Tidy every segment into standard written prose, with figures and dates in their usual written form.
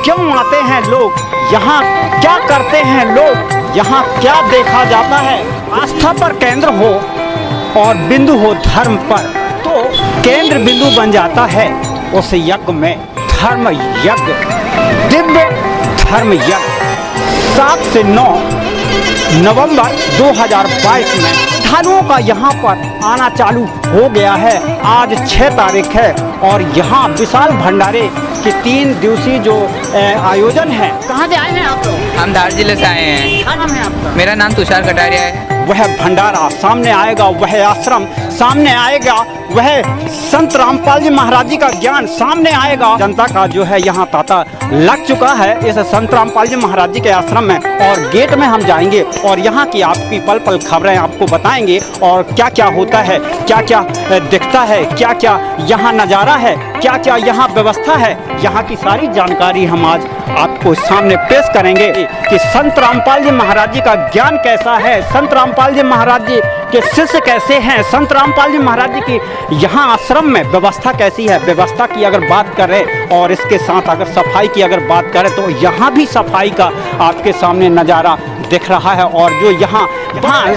क्यों आते हैं लोग, यहाँ क्या करते हैं लोग, यहाँ क्या देखा जाता है। आस्था पर केंद्र हो और बिंदु हो धर्म पर, तो केंद्र बिंदु बन जाता है उस यज्ञ में धर्म यज्ञ, दिव्य धर्म यज्ञ। 7 से 9 नवंबर 2022 में श्रद्धालुओं का यहाँ पर आना चालू हो गया है। आज 6 तारीख है और यहाँ विशाल भंडारे के 3 दिवसीय जो आयोजन है। कहाँ से आए हैं आप लोग? हम धार जिले से आए हैं। क्या नाम है आपका? मेरा नाम तुषार कटारिया है। वह भंडारा सामने आएगा, वह आश्रम सामने आएगा, वह संत रामपाल जी महाराज जी का ज्ञान सामने आएगा। जनता का जो है यहाँ तांता लग चुका है इस संत रामपाल जी महाराज जी के आश्रम में, और गेट में हम जाएंगे और यहाँ की आपकी पल पल खबरें आपको बताएंगे और क्या क्या होता है, क्या क्या दिखता है, क्या क्या यहाँ नज़ारा है, क्या क्या यहाँ व्यवस्था है, यहाँ की सारी जानकारी हम आज आपको सामने पेश करेंगे कि संत रामपाल जी महाराज जी का ज्ञान कैसा है, संत रामपाल जी महाराज जी के शिष्य कैसे हैं, संत रामपाल जी महाराज जी की यहाँ आश्रम में व्यवस्था कैसी है। व्यवस्था की अगर बात करें और इसके साथ अगर सफाई की अगर बात करें तो यहाँ भी सफाई का आपके सामने नज़ारा दिख रहा है। और जो यहाँ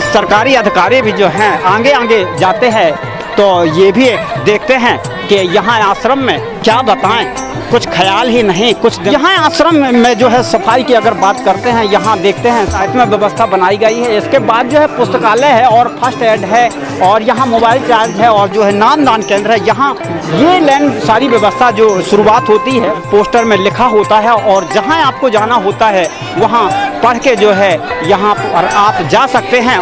सरकारी अधिकारी भी जो हैं आगे आगे जाते हैं तो ये भी देखते हैं कि यहाँ आश्रम में क्या बताएं, कुछ ख्याल ही नहीं। कुछ यहाँ आश्रम में जो है सफाई की अगर बात करते हैं, यहाँ देखते हैं साथ में व्यवस्था बनाई गई है। इसके बाद जो है पुस्तकालय है और फर्स्ट एड है और यहाँ मोबाइल चार्ज है और जो है नामदान केंद्र है। यहाँ ये लाइन सारी व्यवस्था जो शुरुआत होती है पोस्टर में लिखा होता है और जहाँ आपको जाना होता है वहाँ पढ़ के जो है यहाँ पर आप जा सकते हैं।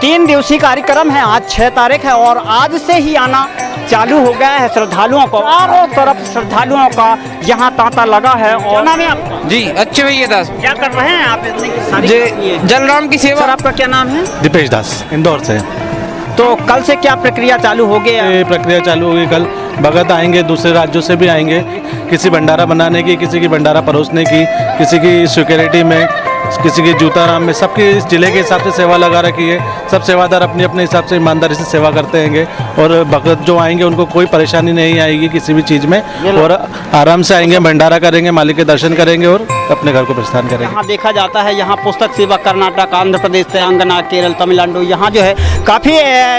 3 दिवसीय कार्यक्रम है, आज 6 तारीख है और आज से ही आना चालू हो गया है श्रद्धालुओं को। चारों तरफ श्रद्धालुओं का यहाँ तांता लगा है। और क्या नाम है आपका? जी अच्छे भैया दास। क्या कर रहे हैं आप? इतनी सारी जी जलराम की सेवा। सर आपका क्या नाम है? दीपेश दास, इंदौर से। तो कल से क्या प्रक्रिया चालू हो गई? ये प्रक्रिया चालू होगी। कल भगत आएंगे, दूसरे राज्यों से भी आएंगे, किसी भंडारा बनाने की, किसी की भंडारा परोसने की, किसी की सिक्योरिटी में, किसी की जूताराम में, सबकी इस जिले के हिसाब से सेवा लगा रखी है। सब सेवादार अपने अपने हिसाब से ईमानदारी से सेवा करते हैंगे और भगत जो आएंगे उनको कोई परेशानी नहीं आएगी किसी भी चीज़ में, और आराम से आएंगे, भंडारा करेंगे, मालिक के दर्शन करेंगे और अपने घर को प्रस्थान करेंगे। यहाँ देखा जाता है यहाँ पुस्तक सेवा कर्नाटक, आंध्र प्रदेश, तेलंगाना, केरल, तमिलनाडु, यहाँ जो है काफ़ी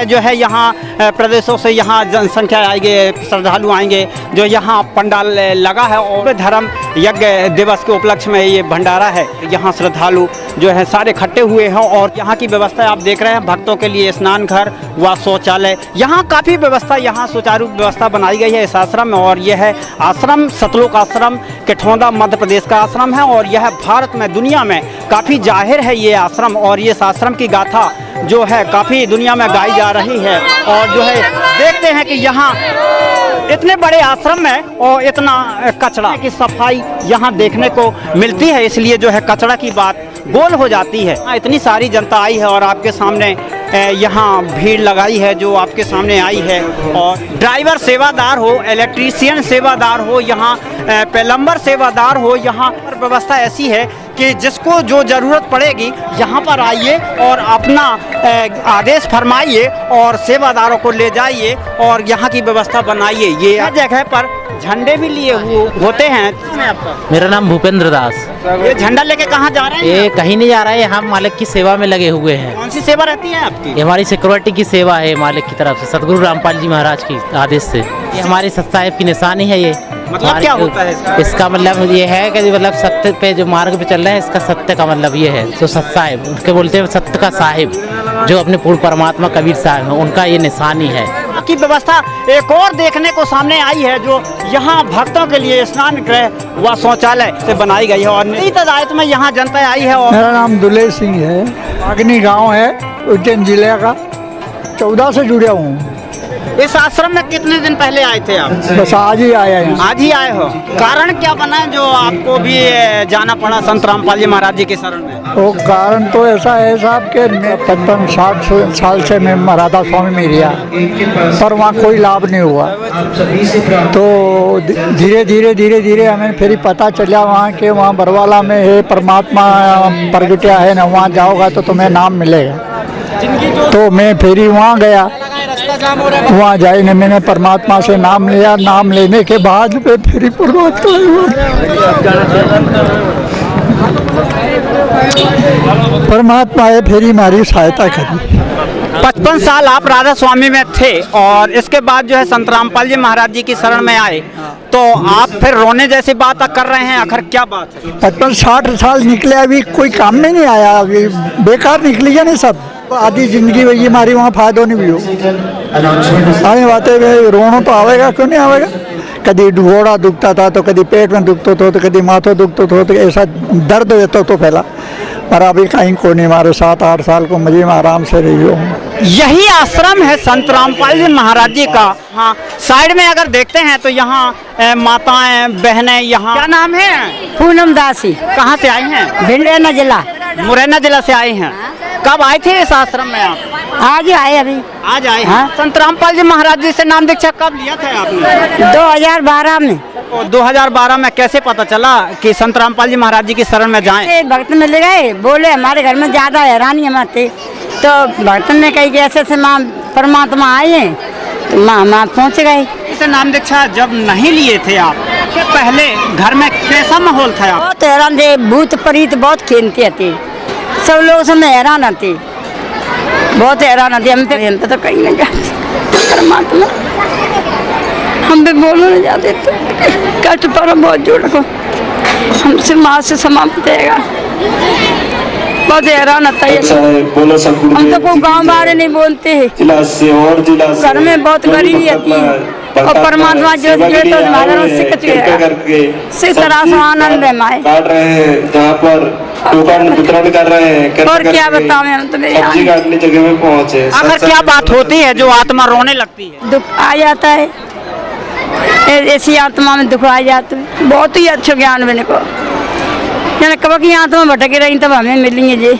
जो है यहाँ प्रदेशों से यहाँ जनसंख्या आएंगे, श्रद्धालु आएंगे जो यहाँ पंडाल लगा है। और धर्म यज्ञ दिवस के उपलक्ष्य में ये भंडारा है। यहाँ श्रद्धालु जो है सारे इकट्ठे हुए हैं और यहाँ की व्यवस्था आप देख रहे हैं। भक्तों के लिए स्नान घर व शौचालय, यहाँ काफ़ी व्यवस्था, यहाँ सुचारू व्यवस्था बनाई गई है इस आश्रम में। और यह है आश्रम सतलोक आश्रम, कठौंदा मध्य प्रदेश का आश्रम है और यह भारत में, दुनिया में काफ़ी जाहिर है ये आश्रम। और ये आश्रम की गाथा जो है काफ़ी दुनिया में गाई जा रही है। और जो है देखते हैं कि यहाँ इतने बड़े आश्रम में और इतना कचरा की सफाई यहाँ देखने को मिलती है, इसलिए जो है कचरा की बात गोल हो जाती है। इतनी सारी जनता आई है और आपके सामने यहाँ भीड़ लगाई है जो आपके सामने आई है। और ड्राइवर सेवादार हो, इलेक्ट्रीशियन सेवादार हो, यहाँ प्लम्बर सेवादार हो, यहाँ पर व्यवस्था ऐसी है कि जिसको जो ज़रूरत पड़ेगी यहाँ पर आइए और अपना आदेश फरमाइए और सेवादारों को ले जाइए और यहाँ की व्यवस्था बनाइए। ये जगह पर झंडे भी लिए होते हैं। मेरा नाम भूपेंद्र दास। ये झंडा लेके कहाँ जा रहे हैं? ये कहीं नहीं जा रहा है, हम मालिक की सेवा में लगे हुए हैं। कौन सी सेवा रहती है आपकी? ये हमारी सिक्योरिटी की सेवा है मालिक की तरफ से, सतगुरु रामपाल जी महाराज की आदेश से। ये हमारी सत साहिब की निशानी है। ये मतलब क्या होता है इसका मतलब ये है कि मतलब सत्य पे जो मार्ग पे चल रहे हैं, इसका सत्य का मतलब ये है। तो सत साहिब उनके बोलते हैं, सत्य का साहिब जो अपने पूर्ण परमात्मा कबीर साहब है, उनका ये निशानी है। की व्यवस्था एक और देखने को सामने आई है जो यहाँ भक्तों के लिए स्नान गृह व शौचालय से बनाई गई है और नई तादाद में यहाँ जनता आई है। और मेरा नाम दुलेश सिंह है, अग्नि गांव है उज्जैन जिले का। 14 से जुड़ा हूँ। इस आश्रम में कितने दिन पहले आए थे आप? बस आज ही आया है। आज ही आए हो? कारण क्या बना है जो आपको भी जाना पड़ा संत रामपाल जी महाराज जी के शरण में? वो कारण तो ऐसा है साहब के 55-60 साल से मैं राधा स्वामी में रिया, पर वहाँ कोई लाभ नहीं हुआ। तो धीरे धीरे हमें फिर पता चला वहाँ के वहाँ बरवाला में है परमात्मा प्रगटिया है ना, वहाँ जाओगा तो तुम्हें नाम मिलेगा। तो मैं फिर वहाँ गया वहाँ जाने मैंने परमात्मा से नाम लिया, नाम लेने के बाद फिर परमात्मा है फिर हमारी सहायता करी। 55 साल आप राधा स्वामी में थे और इसके बाद जो है संत रामपाल जी महाराज जी की शरण में आए, तो आप फिर रोने जैसी बात कर रहे हैं, आखिर क्या बात है? 55-60 साल निकले, अभी कोई काम में नहीं आया, अभी बेकार निकली है नहीं सब। आधी जिंदगी वही हमारी वहाँ फायदा नहीं भी हो आए बातें रोना तो आवेगा, क्यों नहीं आवेगा। कभी घोड़ा दुखता था तो कभी पेट में दुखता था तो कभी माथा दुखता था, तो ऐसा दर्द होता तो फैला। पर अभी कहीं को नहीं, हमारे 7-8 साल को मजे में आराम से रही हो। यही आश्रम है संत रामपाल जी महाराज जी का। हाँ, साइड में अगर देखते हैं तो यहाँ माताएं बहनें, यहाँ क्या नाम है? पूनम दासी। कहाँ से आई हैं? भिंडराना जिला। मुरैना जिला से आई हैं। कब आए थे इस आश्रम में आप? आज ही आए अभी। आज आए हैं। हाँ? संत रामपाल जी महाराज जी से नाम दीक्षा कब लिया था आपने? 2012 में। 2012 में कैसे पता चला कि संत रामपाल जी महाराज जी की शरण में जाएं? भक्त में ले गए, बोले हमारे घर में ज्यादा हैरानी हमारे, तो भक्त ने कही कि ऐसे से माँ परमात्मा आए हैं, तो माँ पहुँच गए। इसे नाम दीक्षा जब नहीं लिए थे आप, के पहले घर में कैसा माहौल था? आप बहुत हैरान थे, भूत प्रीत बहुत खेलते थे, सब लोग समय हैरान आते, बहुत हैरान आते। हम तो कहीं नहीं जाते, परमात्मा हम भी बोलने नहीं जाते, कष्ट पर बहुत जोड़ को हमसे माँ से समाप्त देगा, बहुत हैरान आता है। हम तो कोई गाँव वाले नहीं बोलते हैं, घर में बहुत गरीबी आती है और परमात्मा जो तो हमारा सिकच गया, से तरह से आनंद है माए। काट रहे हैं जहाँ पर टोकन वितरण कर रहे हैं, और क्या बताऊं, हम तो सब्जी काटने जगह में पहुँचे। आखिर क्या बात होती है जो आत्मा रोने लगती है? दुख आ जाता है, ऐसी आत्मा में दुख आ जाता है। बहुत ही अच्छा ज्ञान मैंने को, यानी कब की आत्मा भटक रही तब हमें मिलेंगे जी,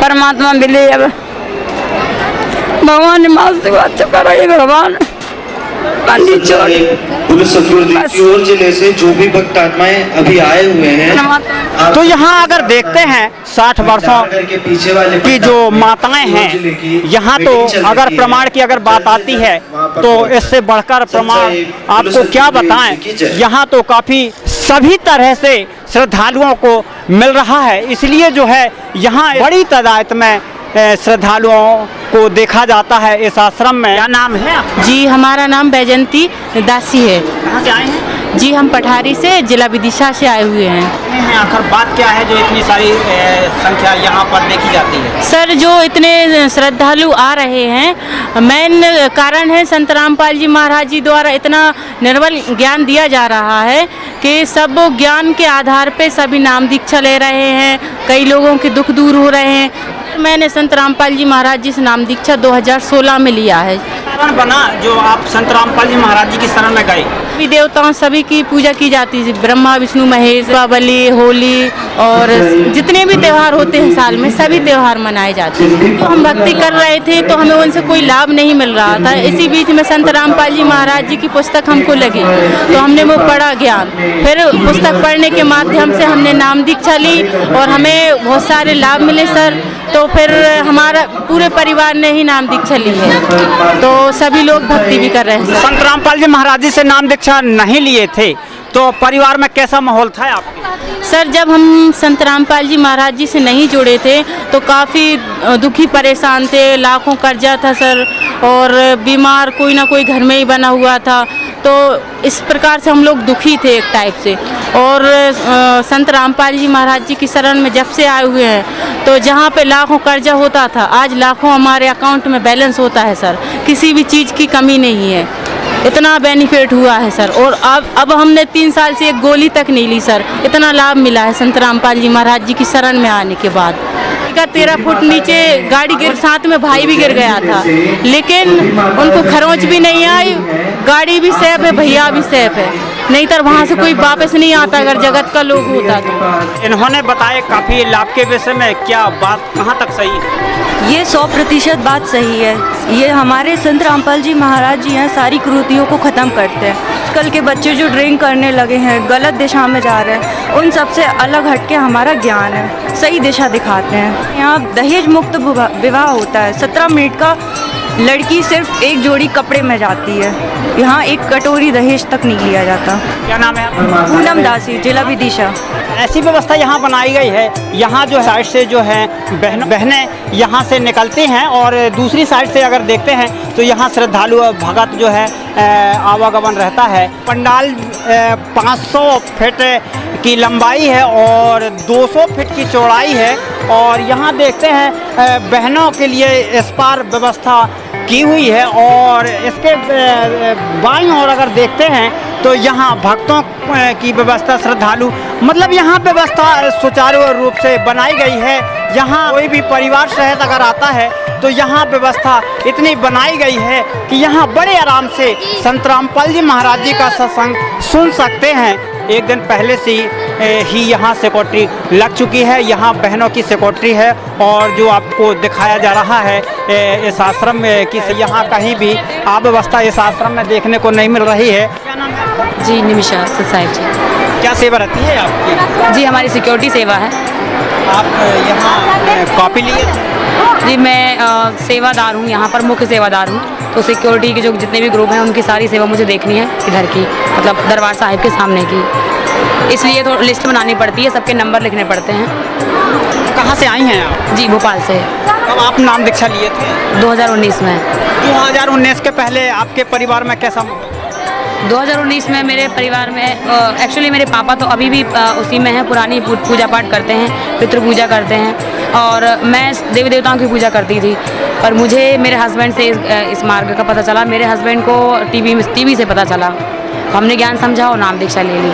परमात्मा मिले। अब भगवान ने मास अच्छा करो, ये भगवान पुलिस सिक्योरिटी जिले से जो भी भक्त आत्माएं अभी आए हुए हैं, तो यहाँ अगर देखते हैं 60 वर्षों की जो माताएं हैं, यहाँ तो अगर प्रमाण की अगर बात आती है तो इससे बढ़कर प्रमाण आपको क्या बताएं। यहाँ तो काफी सभी तरह से श्रद्धालुओं को मिल रहा है, इसलिए जो है यहाँ बड़ी तादाद में श्रद्धालुओं को देखा जाता है इस आश्रम में। क्या नाम है? जी, हमारा नाम बैजंती दासी है। कहाँ से आए हैं? जी, हम पठारी से, जिला विदिशा से आए हुए हैं। आखिर बात क्या है जो इतनी सारी संख्या यहाँ पर देखी जाती है? सर, जो इतने श्रद्धालु आ रहे हैं, मेन कारण है संत रामपाल जी महाराज जी द्वारा इतना निर्मल ज्ञान दिया जा रहा है कि सब ज्ञान के आधार पे सभी नाम दीक्षा ले रहे हैं, कई लोगों के दुख दूर हो रहे हैं। मैंने संत रामपाल जी महाराज जी से नाम दीक्षा 2016 में लिया है। कारण बना जो आप संत रामपाल जी महाराज जी की शरण में गए? सभी देवताओं सभी की पूजा की जाती है, ब्रह्मा विष्णु महेश, दीपावली, होली और जितने भी त्यौहार होते हैं साल में, सभी त्यौहार मनाए जाते हैं। तो हम भक्ति कर रहे थे तो हमें उनसे कोई लाभ नहीं मिल रहा था। इसी बीच में संत रामपाल जी महाराज जी की पुस्तक हमको लगी तो हमने वो पढ़ा ज्ञान, फिर पुस्तक पढ़ने के माध्यम से हमने नाम दीक्षा ली और हमें बहुत सारे लाभ मिले सर। तो फिर हमारा पूरे परिवार ने ही नाम दीक्षा ली है, तो सभी लोग भक्ति भी कर रहे हैं। संत रामपाल जी महाराज जी से नाम दीक्षा नहीं लिए थे तो परिवार में कैसा माहौल था आपके? सर, जब हम संत रामपाल जी महाराज जी से नहीं जुड़े थे तो काफ़ी दुखी परेशान थे, लाखों कर्जा था सर, और बीमार कोई ना कोई घर में ही बना हुआ था, तो इस प्रकार से हम लोग दुखी थे एक टाइप से। और संत रामपाल जी महाराज जी की शरण में जब से आए हुए हैं तो जहाँ पे लाखों कर्जा होता था, आज लाखों हमारे अकाउंट में बैलेंस होता है सर, किसी भी चीज़ की कमी नहीं है, इतना बेनिफिट हुआ है सर। और अब हमने 3 साल से एक गोली तक नहीं ली सर, इतना लाभ मिला है संत रामपाल जी महाराज जी की शरण में आने के बाद। 13 फुट नीचे गाड़ी गिर, साथ में भाई भी गिर गया था, लेकिन उनको खरोंच भी नहीं आई, गाड़ी भी सेफ है, भैया भी सेफ है, नहीं तो वहाँ से कोई वापस नहीं आता अगर जगत का लोग होता तो। इन्होंने बताया काफ़ी लाभ के विषय में, क्या बात कहाँ तक सही है? ये 100% बात सही है। ये हमारे संत रामपाल जी महाराज जी हैं, सारी कुरीतियों को ख़त्म करते हैं। आजकल के बच्चे जो ड्रिंक करने लगे हैं, गलत दिशा में जा रहे हैं, उन सब से अलग हटके हमारा ज्ञान है, सही दिशा दिखाते हैं। यहाँ दहेज मुक्त विवाह होता है, 17 मिनट का लड़की सिर्फ एक जोड़ी कपड़े में जाती है, यहाँ एक कटोरी दहेज तक नहीं लिया जाता। क्या नाम है आपका? पूनम दासी, जिला विदिशा। ऐसी व्यवस्था यहाँ बनाई गई है, यहाँ जो साइड से जो है बहनें यहाँ से निकलती हैं और दूसरी साइड से अगर देखते हैं तो यहाँ श्रद्धालु भगत जो है आवागमन रहता है। पंडाल 500 फीट की लंबाई है और 200 फीट की चौड़ाई है और यहाँ देखते हैं बहनों के लिए इस पार व्यवस्था की हुई है और इसके बाईं ओर अगर देखते हैं तो यहाँ भक्तों की व्यवस्था, श्रद्धालु मतलब यहाँ व्यवस्था सुचारू रूप से बनाई गई है। यहाँ कोई भी परिवार सहित अगर आता है तो यहाँ व्यवस्था इतनी बनाई गई है कि यहाँ बड़े आराम से संत रामपाल जी महाराज जी का सत्संग सुन सकते हैं। एक दिन पहले से ही यहाँ सिक्योरिटी लग चुकी है, यहाँ बहनों की सिक्योरिटी है और जो आपको दिखाया जा रहा है इस आश्रम में कि यहाँ कहीं भी अव्यवस्था इस आश्रम में देखने को नहीं मिल रही है। क्या नाम है आपका? जी निमिषा साहिब जी। क्या सेवा रहती है आपकी? जी हमारी सिक्योरिटी सेवा है। आप यहाँ कॉपी लिए? जी मैं सेवादार हूँ, यहाँ पर मुख्य सेवादार हूँ, तो सिक्योरिटी के जो जितने भी ग्रुप हैं उनकी सारी सेवा मुझे देखनी है इधर की, मतलब दरबार साहिब के सामने की, इसलिए तो लिस्ट बनानी पड़ती है, सबके नंबर लिखने पड़ते हैं। कहाँ से आई हैं आप? जी भोपाल से। कब आप नाम दीक्षा लिए थे? 2019 में। 2019 के पहले आपके परिवार में कैसा? 2019 में मेरे परिवार में एक्चुअली मेरे पापा तो अभी भी उसी में हैं, पुरानी पूजा पाठ करते हैं, पितृ पूजा करते हैं और मैं देवी देवताओं की पूजा करती थी। पर मुझे मेरे हस्बैंड से इस मार्ग का पता चला, मेरे हस्बैंड को टीवी से पता चला, हमने ज्ञान समझा और नाम दीक्षा ले ली।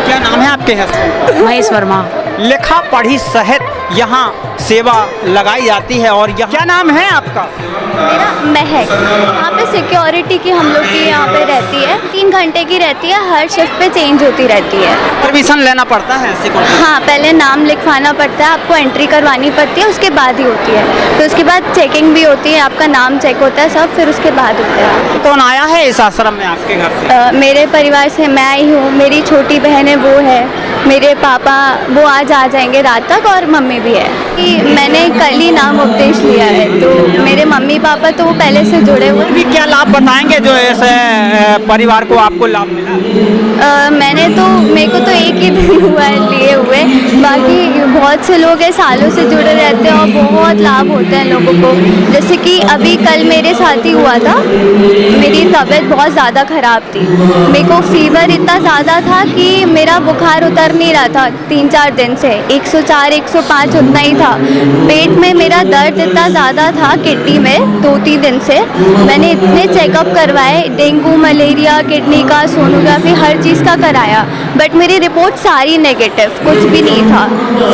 क्या नाम है आपके हस्बैंड? महेश वर्मा। लिखा पढ़ी सहित यहाँ सेवा लगाई जाती है और यहाँ क्या नाम है आपका? मेरा महक। यहाँ पे सिक्योरिटी की हम लोग की यहाँ पे रहती है, 3 घंटे की रहती है, हर शिफ्ट पे चेंज होती रहती है। परमिशन लेना पड़ता है सिक्योरिटी? हाँ, पहले नाम लिखवाना पड़ता है, आपको एंट्री करवानी पड़ती है, उसके बाद ही होती है। फिर उसके बाद चेकिंग भी होती है, आपका नाम चेक होता है सब, फिर उसके बाद होता है। कौन आया है इस आश्रम में आपके घर से? मेरे परिवार से मैं आई हूँ, मेरी छोटी बहन है वो है, मेरे पापा वो आज आ जाएंगे रात तक और मम्मी भी है। कि मैंने कल ही नाम उपदेश लिया है, तो मेरे मम्मी पापा तो वो पहले से जुड़े हुए। भी क्या लाभ बताएंगे जो ऐसे परिवार को आपको लाभ मिला? मैंने तो मेरे को तो एक ही दिन हुआ है लिए हुए, बाकी बहुत से लोग हैं सालों से जुड़े रहते हैं और बहुत लाभ होते हैं लोगों को। जैसे कि अभी कल मेरे साथ ही हुआ था, मेरी तबीयत बहुत ज़्यादा ख़राब थी, मेरे को फीवर इतना ज़्यादा था कि मेरा बुखार उतर नहीं रहा था 3-4 दिन से, 104 105 उतना ही था। पेट में मेरा दर्द इतना ज़्यादा था, किडनी में 2-3 दिन से मैंने इतने चेकअप करवाए, डेंगू मलेरिया किडनी का सोनोग्राफी हर चीज़ का कराया, बट मेरी रिपोर्ट सारी नेगेटिव, कुछ भी नहीं था।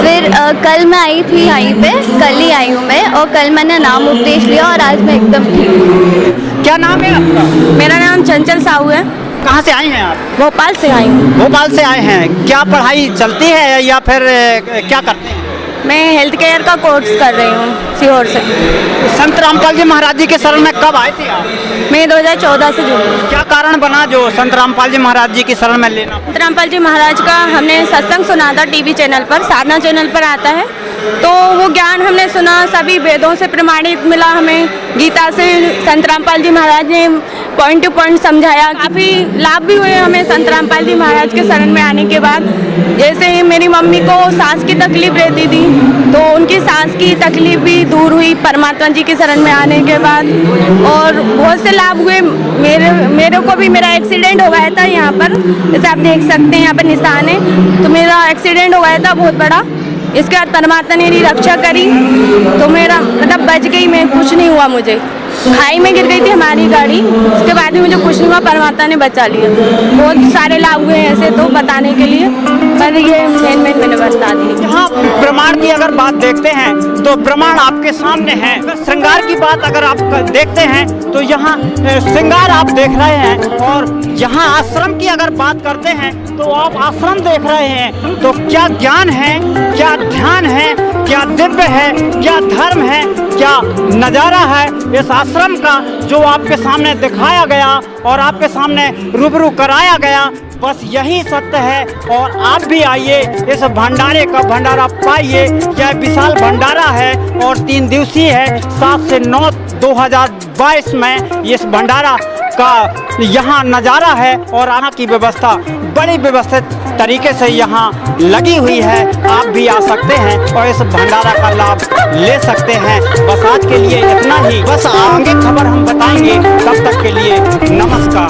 फिर कल मैं आई थी यहीं पे, कल ही आई हूँ मैं और कल मैंने नाम उपदेश लिया और आज मैं एकदम ठीक हूँ। क्या नाम है आपका? मेरा नाम चंचल साहू है। कहाँ से आई हैं आप? भोपाल से आई हूँ। भोपाल से आए हैं। क्या पढ़ाई चलती है या फिर क्या करते हैं? मैं हेल्थ केयर का कोर्स कर रही हूँ सीहोर से। संत रामपाल जी महाराज जी के शरण में कब आए थे आप? मैं 2014 से जुड़ी। क्या कारण बना जो संत रामपाल जी महाराज जी की शरण में लेना? संत रामपाल जी महाराज का हमने सत्संग सुना था टीवी चैनल पर, साधना चैनल पर आता है, तो वो ज्ञान हमने सुना, सभी वेदों से प्रमाणित मिला हमें, गीता से संत रामपाल जी महाराज ने पॉइंट टू पॉइंट समझाया। काफ़ी लाभ भी हुए हमें संत रामपाल जी महाराज के शरण में आने के बाद। जैसे ही मेरी मम्मी को सांस की तकलीफ रहती थी, तो उनकी सांस की तकलीफ भी दूर हुई परमात्मा जी के शरण में आने के बाद, और बहुत से लाभ हुए। मेरे को भी मेरा एक्सीडेंट हो गया था यहाँ पर, जैसे आप देख सकते हैं यहाँ पर निशान है, तो मेरा एक्सीडेंट हो गया था बहुत बड़ा। इसके बाद परमात्मा ने मेरी रक्षा करी, तो मेरा मतलब बच गई, मैं कुछ नहीं हुआ, मुझे खाई में गिर गई थी हमारी गाड़ी, उसके बाद भी मुझे कुछ नहीं हुआ, परमात्मा ने बचा लिया। बहुत सारे लाभ हुए हैं ऐसे तो बताने के लिए, पर ये मेन मैंने बता दी। यहाँ प्रमाण की अगर बात देखते हैं तो प्रमाण आपके सामने है। श्रृंगार की बात अगर आप देखते हैं तो यहाँ श्रृंगार आप देख रहे हैं, और यहाँ आश्रम की अगर बात करते हैं तो आप आश्रम देख रहे हैं। तो क्या ज्ञान है, क्या ध्यान है, क्या दिव्य है, क्या धर्म है, क्या नज़ारा है इस आश्रम का, जो आपके सामने दिखाया गया और आपके सामने रूबरू कराया गया। बस यही सत्य है, और आप भी आइए, इस भंडारे का भंडारा पाइए। यह विशाल भंडारा है और 3 दिवसीय है, 7 से 9 2022 2022 में इस भंडारा का यहाँ नज़ारा है और आना की व्यवस्था बड़ी व्यवस्थित तरीके से यहाँ लगी हुई है। आप भी आ सकते हैं और इस भंडारा का लाभ ले सकते हैं। बस आज के लिए इतना ही, बस आगे खबर हम बताएंगे, तब तक के लिए नमस्कार।